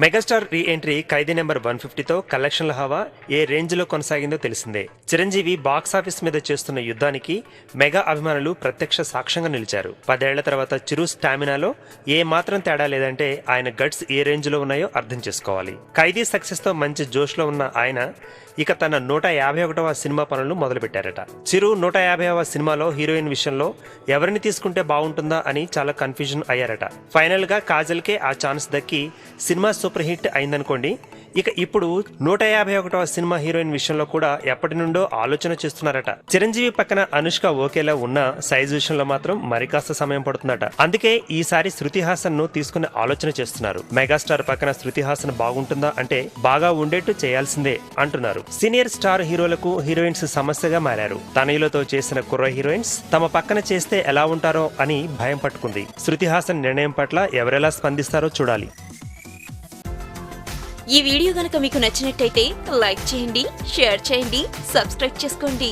Megastar re entry ఖైదీ number 150తో కలెక్షన్ల హవా ఏ range లో కొనసాగిందో తెలిసిందే. చిరంజీవి బాక్సాఫీస్ మీద చేస్తున్న యుద్ధానికి మెగా అభిమానులు ప్రత్యక్ష సాక్ష్యంగా నిలిచారు. 10 ఏళ్ల తర్వాత చిరు స్టామినాలో ఏ మాత్రం తేడా లేదంటే ఆయన గట్స్ ఏ రేంజ్ లో ఉన్నాయో అర్థం చేసుకోవాలి. ఖైదీ సక్సెస్ తో మంచి జోష్ లో ఉన్న ఆయన ఇక తన 151వ సినిమా పనులను మొదలుపెట్టారట. చిరు 150వ సినిమాలో హీరోయిన్ విషయంలో ఎవరిని తీసుకుంటే బాగుంటుందా అని చాలా కన్ఫ్యూజన్ అయ్యారట. ఫైనల్ గా కాజల్ కే ఆ ఛాన్స్ దక్కి సినిమా సూపర్ హిట్ అయిందనుకోండి. ఇక ఇప్పుడు 151వ సినిమా హీరోయిన్ విషయంలో కూడా ఎప్పటి నుండో ఆలోచన చేస్తున్నారట. చిరంజీవి పక్కన అనుష్క ఓకేలా ఉన్న సైజ్ విషయంలో మాత్రం మరికాస్త సమయం పడుతుందట. అందుకే ఈసారి శృతి హాసన్ ను తీసుకునే ఆలోచన చేస్తున్నారు. మెగాస్టార్ పక్కన శృతి హాసన్ బాగుంటుందా అంటే బాగా ఉండేట్టు చేయాల్సిందే అంటున్నారు. సీనియర్ స్టార్ హీరోలకు హీరోయిన్స్ సమస్యగా మారారు. తనయులతో చేసిన కుర్ర హీరోయిన్స్ తమ పక్కన చేస్తే ఎలా ఉంటారో అని భయం పట్టుకుంది. శృతి హాసన్ నిర్ణయం పట్ల ఎవరెలా స్పందిస్తారో చూడాలి. ఈ వీడియో గనుక మీకు నచ్చినట్టయితే లైక్ చేయండి, షేర్ చేయండి, సబ్స్క్రైబ్ చేసుకోండి.